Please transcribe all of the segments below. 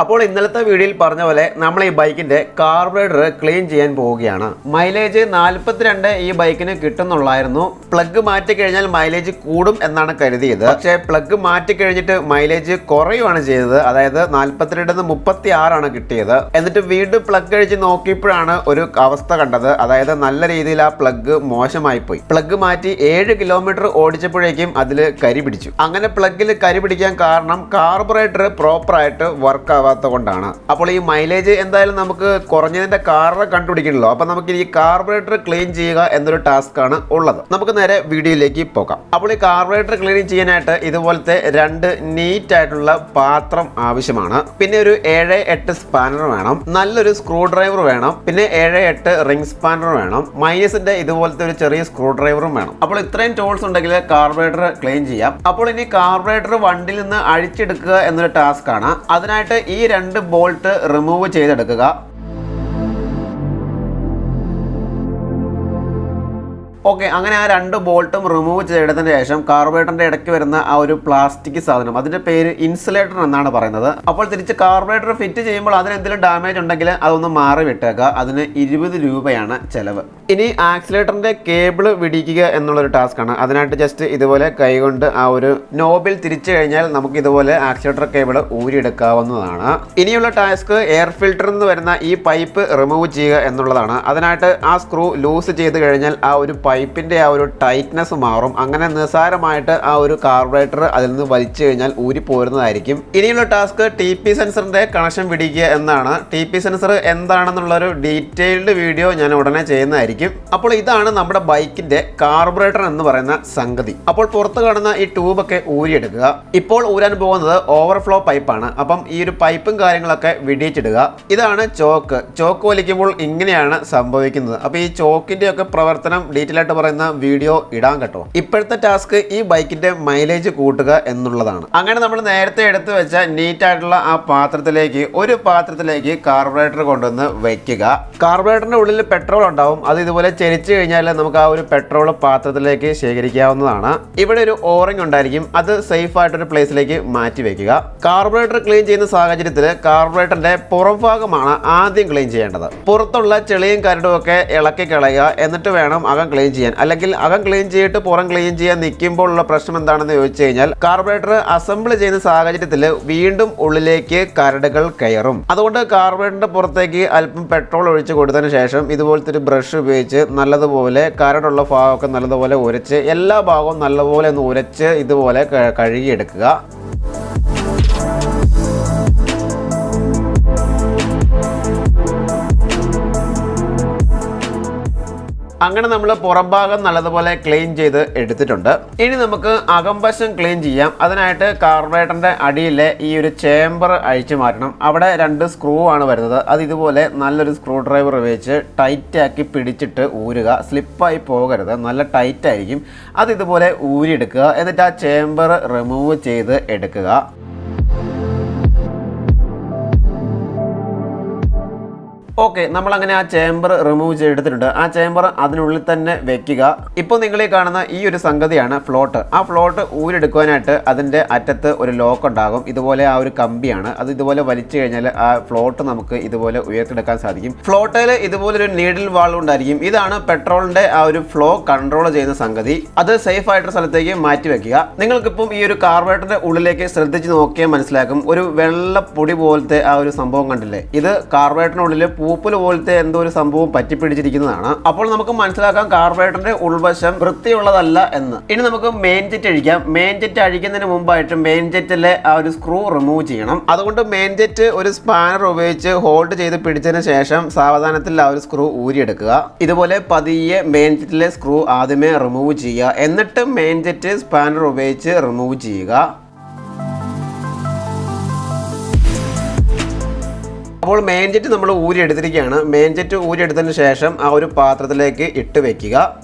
അപ്പോൾ ഇന്നലത്തെ വീഡിയോയിൽ പറഞ്ഞ പോലെ നമ്മൾ ഈ ബൈക്കിന്റെ കാർബറേറ്റർ ക്ലീൻ ചെയ്യാൻ പോവുകയാണ്. മൈലേജ് 42 ഈ ബൈക്കിന് കിട്ടുന്നുള്ളായിരുന്നു. പ്ലഗ് മാറ്റി കഴിഞ്ഞാൽ മൈലേജ് കൂടും എന്നാണ് കരുതിയത്. പക്ഷേ പ്ലഗ് മാറ്റി കഴിഞ്ഞിട്ട് മൈലേജ് കുറയുകയാണ് ചെയ്തത്. അതായത് 42 36 കിട്ടിയത്. എന്നിട്ട് വീണ്ടും പ്ലഗ് അഴിച്ച് നോക്കിയപ്പോഴാണ് ഒരു അവസ്ഥ കണ്ടത്. അതായത് നല്ല രീതിയിൽ ആ പ്ലഗ് മോശമായി പോയി. പ്ലഗ് മാറ്റി 7 കിലോമീറ്റർ ഓടിച്ചപ്പോഴേക്കും അതിൽ കരി പിടിച്ചു. അങ്ങനെ പ്ലഗിൽ കരി പിടിക്കാൻ കാരണം കാർബറേറ്റർ പ്രോപ്പറായിട്ട് വർക്ക് കൊണ്ടാണ്. അപ്പോൾ ഈ മൈലേജ് എന്തായാലും നമുക്ക് കുറഞ്ഞതിന്റെ കാരണം കണ്ടുപിടിക്കണല്ലോ. അപ്പൊ നമുക്ക് ഈ കാർബറേറ്റർ ക്ലീൻ ചെയ്യുക എന്നൊരു ടാസ്ക് ആണ് ഉള്ളത്. നമുക്ക് നേരെ വീഡിയോയിലേക്ക് പോകാം. അപ്പോൾ ഈ കാർബറേറ്റർ ക്ലീൻ ചെയ്യാനായിട്ട് ഇതുപോലത്തെ 2 നീറ്റ് ആയിട്ടുള്ള പാത്രം ആവശ്യമാണ്. പിന്നെ ഒരു 7-8 സ്പാനർ വേണം. നല്ലൊരു സ്ക്രൂ ഡ്രൈവർ വേണം. പിന്നെ 7-8 റിംഗ് സ്പാനർ വേണം. മൈനസിന്റെ ഇതുപോലത്തെ ഒരു ചെറിയ സ്ക്രൂ ഡ്രൈവറും വേണം. അപ്പോൾ ഇത്രയും ടൂൾസ് ഉണ്ടെങ്കിൽ കാർബറേറ്റർ ക്ലീൻ ചെയ്യാം. അപ്പോൾ ഇനി കാർബറേറ്റർ വണ്ടിയിൽ നിന്ന് അഴിച്ചെടുക്കുക എന്നൊരു ടാസ്ക് ആണ്. അതിനായിട്ട് ഈ 2 ബോൾട്ട് റിമൂവ് ചെയ്തെടുക്കുക. ഓക്കെ, അങ്ങനെ ആ 2 ബോൾട്ടും റിമൂവ് ചെയ്തെടുത്തതിന് ശേഷം കാർബറേറ്ററിന്റെ ഇടയ്ക്ക് വരുന്ന ആ ഒരു പ്ലാസ്റ്റിക് സാധനം, അതിന്റെ പേര് ഇൻസുലേറ്റർ എന്നാണ് പറയുന്നത്. അപ്പോൾ തിരിച്ച് കാർബറേറ്റർ ഫിറ്റ് ചെയ്യുമ്പോൾ അതിന് എന്തെങ്കിലും ഡാമേജ് ഉണ്ടെങ്കിൽ അതൊന്ന് മാറി വിട്ടേക്കുക. അതിന് 20 രൂപയാണ് ചെലവ്. ഇനി ആക്സിലേറ്ററിന്റെ കേബിൾ വിടിക്കുക എന്നുള്ളൊരു ടാസ്ക് ആണ്. അതിനായിട്ട് ജസ്റ്റ് ഇതുപോലെ കൈകൊണ്ട് ആ ഒരു നോബിൽ തിരിച്ചു കഴിഞ്ഞാൽ നമുക്ക് ഇതുപോലെ ആക്സിലേറ്റർ കേബിൾ ഊരിയെടുക്കാവുന്നതാണ്. ഇനിയുള്ള ടാസ്ക് എയർ ഫിൽറ്ററിൽ നിന്ന് വരുന്ന ഈ പൈപ്പ് റിമൂവ് ചെയ്യുക എന്നുള്ളതാണ്. അതിനായിട്ട് ആ സ്ക്രൂ ലൂസ് ചെയ്ത് കഴിഞ്ഞാൽ ആ ഒരു പൈപ്പിന്റെ ആ ഒരു ടൈറ്റ്നെസ് മാറും. അങ്ങനെ നിസ്സാരമായിട്ട് ആ ഒരു കാർബറേറ്റർ അതിൽ നിന്ന് വലിച്ചു കഴിഞ്ഞാൽ ഊരി പോരുന്നതായിരിക്കും. ഇനിയുള്ള ടാസ്ക് TP സെൻസറിന്റെ കണക്ഷൻ പിടിക്കുക എന്നാണ്. TP സെൻസർ എന്താണെന്നുള്ളൊരു ഡീറ്റെയിൽഡ് വീഡിയോ ഞാൻ ഉടനെ ചെയ്യുന്നതായിരിക്കും. അപ്പോൾ ഇതാണ് നമ്മുടെ ബൈക്കിന്റെ കാർബറേറ്റർ എന്ന് പറയുന്ന സംഗതി. അപ്പോൾ പുറത്ത് കാണുന്ന ഈ ട്യൂബൊക്കെ ഊരിയെടുക്കുക. ഇപ്പോൾ ഊരാൻ പോകുന്നത് ഓവർഫ്ലോ പൈപ്പാണ്. അപ്പം ഈ ഒരു പൈപ്പും കാര്യങ്ങളൊക്കെ വിടിയിച്ചിടുക. ഇതാണ് ചോക്ക് വലിക്കുമ്പോൾ ഇങ്ങനെയാണ് സംഭവിക്കുന്നത്. അപ്പോൾ ഈ ചോക്കിന്റെ ഒക്കെ പ്രവർത്തനം ഡീറ്റെയിൽ ആയിട്ട് പറയുന്ന വീഡിയോ ഇടാൻ കേട്ടോ. ഇപ്പോഴത്തെ ടാസ്ക് ഈ ബൈക്കിന്റെ മൈലേജ് കൂട്ടുക എന്നുള്ളതാണ്. അങ്ങനെ നമ്മൾ നേരത്തെ എടുത്തു വെച്ച നീറ്റ് ആയിട്ടുള്ള ആ പാത്രത്തിലേക്ക് കാർബറേറ്റർ കൊണ്ടുവന്ന് വയ്ക്കുക. കാർബറേറ്ററിന്റെ ഉള്ളിൽ പെട്രോൾ ഉണ്ടാവും. അത് ഇതുപോലെ ചെരിച്ചു കഴിഞ്ഞാൽ നമുക്ക് ആ ഒരു പെട്രോൾ പാത്രത്തിലേക്ക് ശേഖരിക്കാവുന്നതാണ്. ഇവിടെ ഒരു ഓറിംഗ് ഉണ്ടായിരിക്കും. അത് സേഫ് ആയിട്ടൊരു പ്ലേസിലേക്ക് മാറ്റി വെക്കുക. കാർബറേറ്റർ ക്ലീൻ ചെയ്യുന്ന സാഹചര്യത്തിൽ കാർബറേറ്ററിന്റെ പുറം ഭാഗമാണ് ആദ്യം ക്ലീൻ ചെയ്യേണ്ടത്. പുറത്തുള്ള ചെളിയും കരടും ഒക്കെ ഇളക്കി കളയുക. എന്നിട്ട് വേണം അകം ക്ലീൻ ചെയ്യാൻ. അല്ലെങ്കിൽ അകം ക്ലീൻ ചെയ്തിട്ട് പുറം ക്ലീൻ ചെയ്യാൻ നിൽക്കുമ്പോൾ ഉള്ള പ്രശ്നം എന്താണെന്ന് ചോദിച്ചു കഴിഞ്ഞാൽ കാർബറേറ്റർ അസംബിൾ ചെയ്യുന്ന സാഹചര്യത്തിൽ വീണ്ടും ഉള്ളിലേക്ക് കരടുകൾ കയറും. അതുകൊണ്ട് കാർബറേറ്ററിന്റെ പുറത്തേക്ക് അല്പം പെട്രോൾ ഒഴിച്ച് കൊടുത്തതിന് ശേഷം ഇതുപോലത്തെ ഒരു ബ്രഷ് ഉപയോഗിച്ച് നല്ലതുപോലെ കരടുള്ള ഭാഗമൊക്കെ നല്ലതുപോലെ ഉരച്ച് എല്ലാ ഭാഗവും നല്ലപോലെ ഒന്ന് ഉരച്ച് ഇതുപോലെ കഴുകിയെടുക്കുക. അങ്ങനെ നമ്മൾ പുറം ഭാഗം നല്ലതുപോലെ ക്ലീൻ ചെയ്ത് എടുത്തിട്ടുണ്ട്. ഇനി നമുക്ക് അകംവശം ക്ലീൻ ചെയ്യാം. അതിനായിട്ട് കാർബറേറ്ററിന്റെ അടിയിലെ ഈ ഒരു ചേംബർ അഴിച്ചു മാറ്റണം. അവിടെ 2 സ്ക്രൂ ആണ് വരുന്നത്. അത് ഇതുപോലെ നല്ലൊരു സ്ക്രൂ ഡ്രൈവർ ഉപയോഗിച്ച് ടൈറ്റ് ആക്കി പിടിച്ചിട്ട് ഊരുക. സ്ലിപ്പായി പോകരുത്, നല്ല ടൈറ്റ് ആയിരിക്കും. അത് ഇതുപോലെ ഊരിയെടുക്കുക. എന്നിട്ട് ആ ചേംബർ റിമൂവ് ചെയ്ത് എടുക്കുക. ഓക്കെ, നമ്മളങ്ങനെ ആ ചേംബർ റിമൂവ് ചെയ്തെടുത്തിട്ടുണ്ട്. ആ ചേംബർ അതിനുള്ളിൽ തന്നെ വെക്കുക. ഇപ്പോൾ നിങ്ങൾ ഈ കാണുന്ന ഈ ഒരു സംഗതിയാണ് ഫ്ലോട്ട്. ആ ഫ്ലോട്ട് ഊരെടുക്കുവാനായിട്ട് അതിൻ്റെ അറ്റത്ത് ഒരു ലോക്ക് ഉണ്ടാകും. ഇതുപോലെ ആ ഒരു കമ്പിയാണ്. അത് ഇതുപോലെ വലിച്ചു കഴിഞ്ഞാൽ ആ ഫ്ലോട്ട് നമുക്ക് ഇതുപോലെ ഉയർത്തിയെടുക്കാൻ സാധിക്കും. ഫ്ലോട്ടിൽ ഇതുപോലൊരു നീഡിൽ വാൾവ് ഉണ്ടായിരിക്കും. ഇതാണ് പെട്രോളിൻ്റെ ആ ഒരു ഫ്ലോ കൺട്രോൾ ചെയ്യുന്ന സംഗതി. അത് സേഫ് ആയിട്ടൊരു സ്ഥലത്തേക്ക് മാറ്റി വെക്കുക. നിങ്ങൾക്കിപ്പം ഈ ഒരു കാർബറേറ്ററിൻ്റെ ഉള്ളിലേക്ക് ശ്രദ്ധിച്ച് നോക്കിയാൽ മനസ്സിലാക്കും. ഒരു വെള്ളപ്പൊടി പോലത്തെ ആ ഒരു സംഭവം കണ്ടില്ലേ? ഇത് കാർബറേറ്ററിനുള്ളിൽ പൂപ്പൽ പോലത്തെ എന്തോ ഒരു സംഭവം പറ്റിപ്പിടിച്ചിരിക്കുന്നതാണ്. അപ്പോൾ നമുക്ക് മനസ്സിലാക്കാം കാർബറേറ്ററിന്റെ ഉൾവശം വൃത്തിയുള്ളതല്ല എന്ന്. ഇനി നമുക്ക് മെയിൻ ജെറ്റ് അഴിക്കാം. മെയിൻ ജെറ്റ് അഴിക്കുന്നതിന് മുമ്പായിട്ട് മെയിൻ ജെറ്റിലെ ആ ഒരു സ്ക്രൂ റിമൂവ് ചെയ്യണം. അതുകൊണ്ട് മെയിൻ ജെറ്റ് ഒരു സ്പാനർ ഉപയോഗിച്ച് ഹോൾഡ് ചെയ്ത് പിടിച്ചതിന് ശേഷം സാവധാനത്തിൽ ആ ഒരു സ്ക്രൂ ഊരിയെടുക്കുക. ഇതുപോലെ പതിയെ മെയിൻ ജെറ്റിലെ സ്ക്രൂ ആദ്യമേ റിമൂവ് ചെയ്യുക. എന്നിട്ട് മെയിൻ ജെറ്റ് സ്പാനർ ഉപയോഗിച്ച് റിമൂവ് ചെയ്യുക. അപ്പോൾ മെയിൻ ജെറ്റ് നമ്മൾ ഊരി എടുത്തിരിക്കുകയാണ്. മെയിൻ ജെറ്റ് ഊരി എടുത്തതിന് ശേഷം ആ ഒരു പാത്രത്തിലേക്ക് ഇട്ട് വെക്കുക.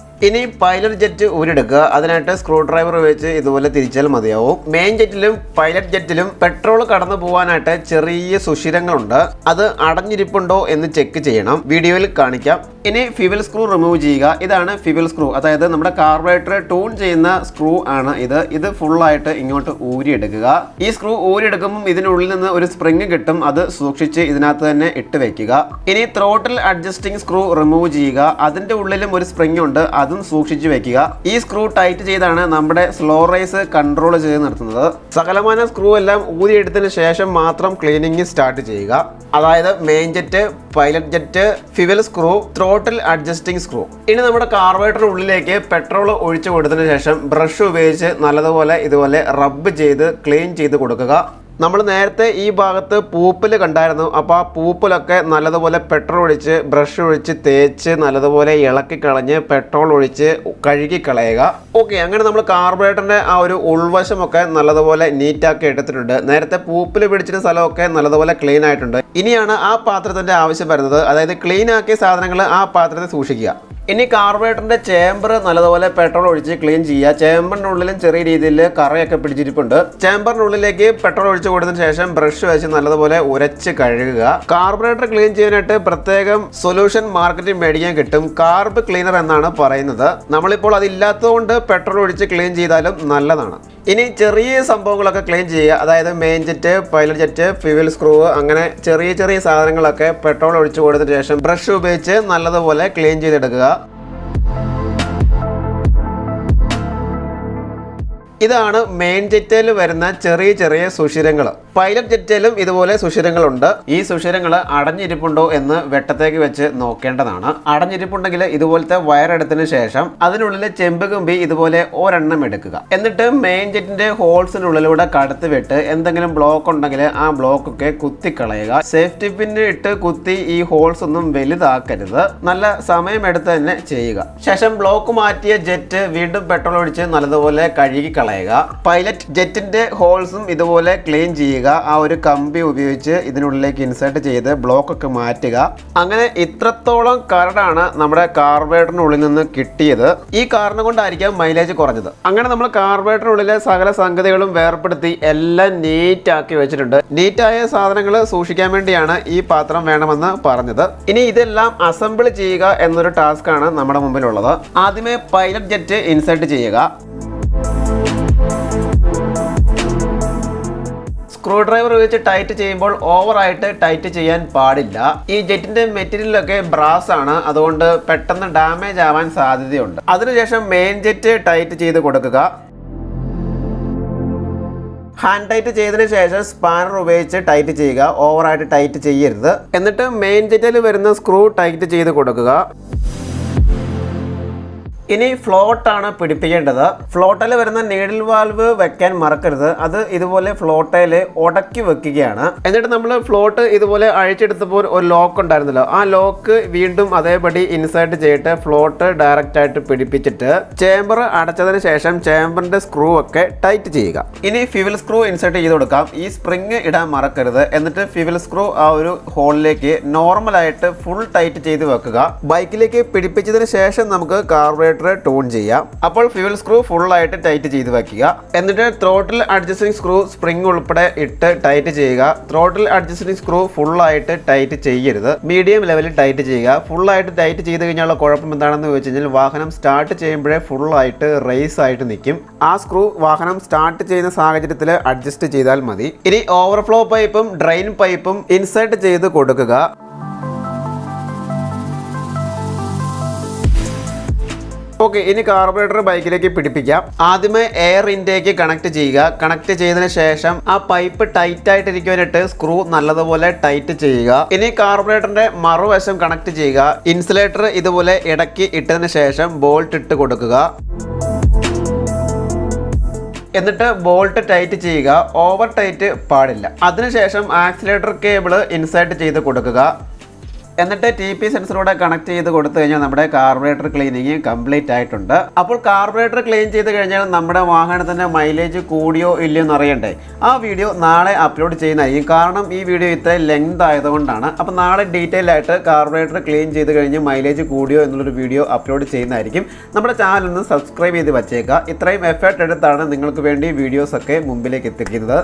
ഇനി പൈലറ്റ് ജെറ്റ് ഊരിയെടുക്കുക. അതിനായിട്ട് സ്ക്രൂ ഡ്രൈവർ ഉപയോഗിച്ച് ഇതുപോലെ തിരിച്ചാൽ മതിയാവും. മെയിൻ ജെറ്റിലും പൈലറ്റ് ജെറ്റിലും പെട്രോൾ കടന്നു പോകാനായിട്ട് ചെറിയ സുഷിരങ്ങളുണ്ട്. അത് അടഞ്ഞിരിപ്പുണ്ടോ എന്ന് ചെക്ക് ചെയ്യണം. വീഡിയോയിൽ കാണിക്കാം. ഇനി ഫ്യൂവൽ സ്ക്രൂ റിമൂവ് ചെയ്യുക. ഇതാണ് ഫ്യൂവൽ സ്ക്രൂ, അതായത് നമ്മുടെ കാർബറേറ്റർ ട്യൂൺ ചെയ്യുന്ന സ്ക്രൂ ആണ് ഇത് ഫുള്ളായിട്ട് ഇങ്ങോട്ട് ഊരിയെടുക്കുക. ഈ സ്ക്രൂ ഊരിയെടുക്കുമ്പോൾ ഇതിനുള്ളിൽ നിന്ന് ഒരു സ്പ്രിങ് കിട്ടും. അത് സൂക്ഷിച്ച് ഇതിനകത്ത് തന്നെ ഇട്ട് വെക്കുക. ഇനി ത്രോട്ടിൽ അഡ്ജസ്റ്റിംഗ് സ്ക്രൂ റിമൂവ് ചെയ്യുക. അതിന്റെ ഉള്ളിലും ഒരു സ്പ്രിങ് ഉണ്ട്, അതും സൂക്ഷിച്ച് വെക്കുക. ഈ സ്ക്രൂ ടൈറ്റ് ചെയ്താണ് നമ്മുടെ സ്ലോ റൈസ് കൺട്രോൾ ചെയ്ത് നിർത്തുന്നത്. സകലമാന സ്ക്രൂ എല്ലാം ഊരിയെടുത്തതിന് ശേഷം മാത്രം ക്ലീനിങ് സ്റ്റാർട്ട് ചെയ്യുക. അതായത് main jet, pilot jet, fuel screw, throttle adjusting screw. ഇനി നമ്മുടെ കാർബറേറ്റർ ഉള്ളിലേക്ക് പെട്രോൾ ഒഴിച്ചു കൊടുത്തതിന് ശേഷം ബ്രഷ് ഉപയോഗിച്ച് നല്ലതുപോലെ ഇതുപോലെ റബ്ബ് ചെയ്ത് ക്ലീൻ ചെയ്ത് കൊടുക്കുക. നമ്മൾ നേരത്തെ ഈ ഭാഗത്ത് പൂപ്പൽ കണ്ടായിരുന്നു. അപ്പോൾ ആ പൂപ്പലൊക്കെ നല്ലതുപോലെ പെട്രോൾ ഒഴിച്ച് ബ്രഷ് ഒഴിച്ച് തേച്ച് നല്ലതുപോലെ ഇളക്കി കളഞ്ഞ് പെട്രോൾ ഒഴിച്ച് കഴുകി കളയുക. ഓക്കെ, അങ്ങനെ നമ്മൾ കാർബറേറ്ററിൻ്റെ ആ ഒരു ഉൾവശമൊക്കെ നല്ലതുപോലെ നീറ്റാക്കി എടുത്തിട്ടുണ്ട്. നേരത്തെ പൂപ്പൽ പിടിച്ചിട്ട് സ്ഥലമൊക്കെ നല്ലതുപോലെ ക്ലീൻ ആയിട്ടുണ്ട്. ഇനിയാണ് ആ പാത്രത്തിൻ്റെ ആവശ്യം വരുന്നത്. അതായത് ക്ലീൻ ആക്കിയ സാധനങ്ങൾ ആ പാത്രത്തിൽ സൂക്ഷിക്കുക. ഇനി കാർബറേറ്ററിന്റെ ചേമ്പർ നല്ലതുപോലെ പെട്രോൾ ഒഴിച്ച് ക്ലീൻ ചെയ്യുക. ചേമ്പറിന്റെ ഉള്ളിലും ചെറിയ രീതിയിൽ കറയൊക്കെ പിടിച്ചിരിപ്പുണ്ട്. ചേമ്പറിനുള്ളിലേക്ക് പെട്രോൾ ഒഴിച്ച് കൊടുത്തതിന് ശേഷം ബ്രഷ് വെച്ച് നല്ലതുപോലെ ഉരച്ച് കഴുകുക. കാർബറേറ്റർ ക്ലീൻ ചെയ്യാനായിട്ട് പ്രത്യേകം സൊല്യൂഷൻ മാർക്കറ്റിൽ മേടിക്കാൻ കിട്ടും. കാർബ് ക്ലീനർ എന്നാണ് പറയുന്നത്. നമ്മളിപ്പോൾ അതില്ലാത്തതുകൊണ്ട് പെട്രോൾ ഒഴിച്ച് ക്ലീൻ ചെയ്താലും നല്ലതാണ്. ഇനി ചെറിയ സംഭവങ്ങളൊക്കെ ക്ലീൻ ചെയ്യുക. അതായത് main jet, pilot jet, fuel screw, അങ്ങനെ ചെറിയ ചെറിയ സാധനങ്ങളൊക്കെ പെട്രോൾ ഒഴിച്ച് കൊടുത്തതിന് ശേഷം ബ്രഷ് ഉപയോഗിച്ച് നല്ലതുപോലെ ക്ലീൻ ചെയ്തെടുക്കുക. ഇതാണ് മെയിൻ ജെറ്റിൽ വരുന്ന ചെറിയ ചെറിയ സുഷിരങ്ങൾ. പൈലറ്റ് ജെറ്റിലും ഇതുപോലെ സുഷിരങ്ങളുണ്ട്. ഈ സുഷിരങ്ങൾ അടഞ്ഞിരിപ്പുണ്ടോ എന്ന് വെട്ടത്തേക്ക് വെച്ച് നോക്കേണ്ടതാണ്. അടഞ്ഞിരിപ്പുണ്ടെങ്കിൽ ഇതുപോലത്തെ വയറെടുത്തതിന് ശേഷം അതിനുള്ളിൽ ചെമ്പ് കമ്പി ഇതുപോലെ ഒരെണ്ണം എടുക്കുക. എന്നിട്ട് മെയിൻ ജെറ്റിന്റെ ഹോൾസിനുള്ളിലൂടെ കടത്തി വിട്ട് എന്തെങ്കിലും ബ്ലോക്ക് ഉണ്ടെങ്കിൽ ആ ബ്ലോക്കൊക്കെ കുത്തിക്കളയുക. സേഫ്റ്റി പിന്ന് ഇട്ട് കുത്തി ഈ ഹോൾസ് ഒന്നും വലുതാക്കരുത്. നല്ല സമയമെടുത്ത് തന്നെ ചെയ്യുക. ശേഷം ബ്ലോക്ക് മാറ്റിയ ജെറ്റ് വീണ്ടും പെട്രോൾ ഒഴിച്ച് നല്ലതുപോലെ കഴുകി കളയുക. പൈലറ്റ് ജെറ്റിന്റെ ഹോൾസും ഇതുപോലെ ക്ലീൻ ചെയ്യുക. ആ ഒരു കമ്പി ഉപയോഗിച്ച് ഇതിനുള്ളിലേക്ക് ഇൻസേർട്ട് ചെയ്ത് ബ്ലോക്ക് ഒക്കെ മാറ്റുക. അങ്ങനെ ഇത്രത്തോളം കരടാണ് നമ്മുടെ കാർബറേറ്ററിനുള്ളിൽ നിന്ന് കിട്ടിയത്. ഈ കാരണം കൊണ്ടായിരിക്കാം മൈലേജ് കുറഞ്ഞത്. അങ്ങനെ നമ്മൾ കാർബറേറ്ററിനുള്ളിലെ സകല സംഗതികളും വേർപ്പെടുത്തി എല്ലാം നീറ്റാക്കി വെച്ചിട്ടുണ്ട്. നീറ്റായ സാധനങ്ങൾ സൂക്ഷിക്കാൻ വേണ്ടിയാണ് ഈ പാത്രം വേണമെന്ന് പറഞ്ഞത്. ഇനി ഇതെല്ലാം അസംബിൾ ചെയ്യുക എന്നൊരു ടാസ്ക് ആണ് നമ്മുടെ മുമ്പിലുള്ളത്. ആദ്യമേ പൈലറ്റ് ജെറ്റ് ഇൻസേർട്ട് ചെയ്യുക. സ്ക്രൂ ഡ്രൈവർ ഉപയോഗിച്ച് ടൈറ്റ് ചെയ്യുമ്പോൾ ഓവറായിട്ട് ടൈറ്റ് ചെയ്യാൻ പാടില്ല. ഈ ജെറ്റിന്റെ മെറ്റീരിയലൊക്കെ ബ്രാസ് ആണ്, അതുകൊണ്ട് പെട്ടെന്ന് ഡാമേജ് ആവാൻ സാധ്യതയുണ്ട്. അതിനുശേഷം മെയിൻ ജെറ്റ് ടൈറ്റ് ചെയ്ത് കൊടുക്കുക. ഹാൻഡ് ടൈറ്റ് ചെയ്തതിന് ശേഷം സ്പാനർ ഉപയോഗിച്ച് ടൈറ്റ് ചെയ്യുക. ഓവറായിട്ട് ടൈറ്റ് ചെയ്യരുത്. എന്നിട്ട് മെയിൻ ജെറ്റിൽ വരുന്ന സ്ക്രൂ ടൈറ്റ് ചെയ്ത് കൊടുക്കുക. ഇനി ഫ്ലോട്ടാണ് പിടിപ്പിക്കേണ്ടത്. ഫ്ലോട്ടയിൽ വരുന്ന നീഡിൽ വാൽവ് വെക്കാൻ മറക്കരുത്. അത് ഇതുപോലെ ഫ്ലോട്ടയിൽ ഉടക്കി വെക്കുകയാണ്. എന്നിട്ട് നമ്മൾ ഫ്ലോട്ട് ഇതുപോലെ അഴിച്ചെടുത്തപ്പോൾ ഒരു ലോക്ക് ഉണ്ടായിരുന്നല്ലോ, ആ ലോക്ക് വീണ്ടും അതേപടി ഇൻസേർട്ട് ചെയ്തിട്ട് ഫ്ലോട്ട് ഡയറക്റ്റ് ആയിട്ട് പിടിപ്പിച്ചിട്ട് ചേമ്പർ അടച്ചതിന് ശേഷം ചേമ്പറിന്റെ സ്ക്രൂ ഒക്കെ ടൈറ്റ് ചെയ്യുക. ഇനി ഫ്യൂവൽ സ്ക്രൂ ഇൻസേർട്ട് ചെയ്ത് കൊടുക്കാം. ഈ സ്പ്രിങ് ഇടാൻ മറക്കരുത്. എന്നിട്ട് ഫ്യൂവൽ സ്ക്രൂ ആ ഒരു ഹോളിലേക്ക് നോർമലായിട്ട് ഫുൾ ടൈറ്റ് ചെയ്ത് വെക്കുക. ബൈക്കിലേക്ക് പിടിപ്പിച്ചതിന് ശേഷം നമുക്ക് കാർബറേറ്റർ ടൂൺ ചെയ്യാം. അപ്പോൾ ഫ്യൂവൽ സ്ക്രൂ ഫുൾ ആയിട്ട് ടൈറ്റ് ചെയ്ത് വെക്കുക. എന്നിട്ട് ത്രോട്ടിൽ അഡ്ജസ്റ്റിംഗ് സ്ക്രൂ സ്പ്രിംഗ് ഉൾപ്പെടെ ഇട്ട് ടൈറ്റ് ചെയ്യുക. ത്രോട്ടിൽ അഡ്ജസ്റ്റിംഗ് സ്ക്രൂ ഫുൾ ആയിട്ട് ടൈറ്റ് ചെയ്യരുത്, മീഡിയം ലെവലിൽ ടൈറ്റ് ചെയ്യുക. ഫുൾ ആയിട്ട് ടൈറ്റ് ചെയ്ത് കഴിഞ്ഞാൽ കുഴപ്പം എന്താണെന്ന് ചോദിച്ചു കഴിഞ്ഞാൽ വാഹനം സ്റ്റാർട്ട് ചെയ്യുമ്പോഴേ ഫുൾ ആയിട്ട് റേസ് ആയിട്ട് നിൽക്കും. ആ സ്ക്രൂ വാഹനം സ്റ്റാർട്ട് ചെയ്യുന്ന സാഹചര്യത്തിൽ അഡ്ജസ്റ്റ് ചെയ്താൽ മതി. ഇനി ഓവർഫ്ലോ പൈപ്പും ഡ്രെയിൻ പൈപ്പും ഇൻസേർട്ട് ചെയ്ത് കൊടുക്കുക. ഓക്കെ, ഇനി കാർബറേറ്റർ ബൈക്കിലേക്ക് പിടിപ്പിക്കാം. ആദ്യമേ എയർ ഇൻടേക്ക് കണക്ട് ചെയ്യുക. കണക്ട് ചെയ്തതിന് ശേഷം ആ പൈപ്പ് ടൈറ്റ് ആയിട്ടിരിക്കുവാനായിട്ട് സ്ക്രൂ നല്ലതുപോലെ ടൈറ്റ് ചെയ്യുക. ഇനി കാർബറേറ്ററിന്റെ മറുവശം കണക്ട് ചെയ്യുക. ഇൻസുലേറ്റർ ഇതുപോലെ ഇടയ്ക്ക് ഇട്ടതിന് ശേഷം ബോൾട്ട് ഇട്ട് കൊടുക്കുക. എന്നിട്ട് ബോൾട്ട് ടൈറ്റ് ചെയ്യുക. ഓവർ ടൈറ്റ് പാടില്ല. അതിനുശേഷം ആക്സിലേറ്റർ കേബിൾ ഇൻസേർട്ട് ചെയ്ത് കൊടുക്കുക. എന്നിട്ട് TP സെൻസറോടെ കണക്ട് ചെയ്ത് കൊടുത്തു കഴിഞ്ഞാൽ നമ്മുടെ കാർബറേറ്റർ ക്ലീനിങ് കംപ്ലീറ്റ് ആയിട്ടുണ്ട്. അപ്പോൾ കാർബറേറ്റർ ക്ലീൻ ചെയ്ത് കഴിഞ്ഞാൽ നമ്മുടെ വാഹനത്തിൻ്റെ മൈലേജ് കൂടിയോ ഇല്ലയോ എന്ന് അറിയണ്ടേ? ആ വീഡിയോ നാളെ അപ്ലോഡ് ചെയ്യുന്നതായിരിക്കും. കാരണം ഈ വീഡിയോ ഇത്ര ലെങ്ത് ആയതുകൊണ്ടാണ്. അപ്പോൾ നാളെ ഡീറ്റെയിൽ ആയിട്ട് കാർബറേറ്റർ ക്ലീൻ ചെയ്ത് കഴിഞ്ഞ് മൈലേജ് കൂടിയോ എന്നുള്ളൊരു വീഡിയോ അപ്ലോഡ് ചെയ്യുന്നതായിരിക്കും. നമ്മുടെ ചാനൽ ഒന്ന് സബ്സ്ക്രൈബ് ചെയ്ത് വച്ചേക്കുക. ഇത്രയും എഫേർട്ട് എടുത്താണ് നിങ്ങൾക്ക് വേണ്ടി വീഡിയോസൊക്കെ മുമ്പിലേക്ക് എത്തിക്കുന്നത്.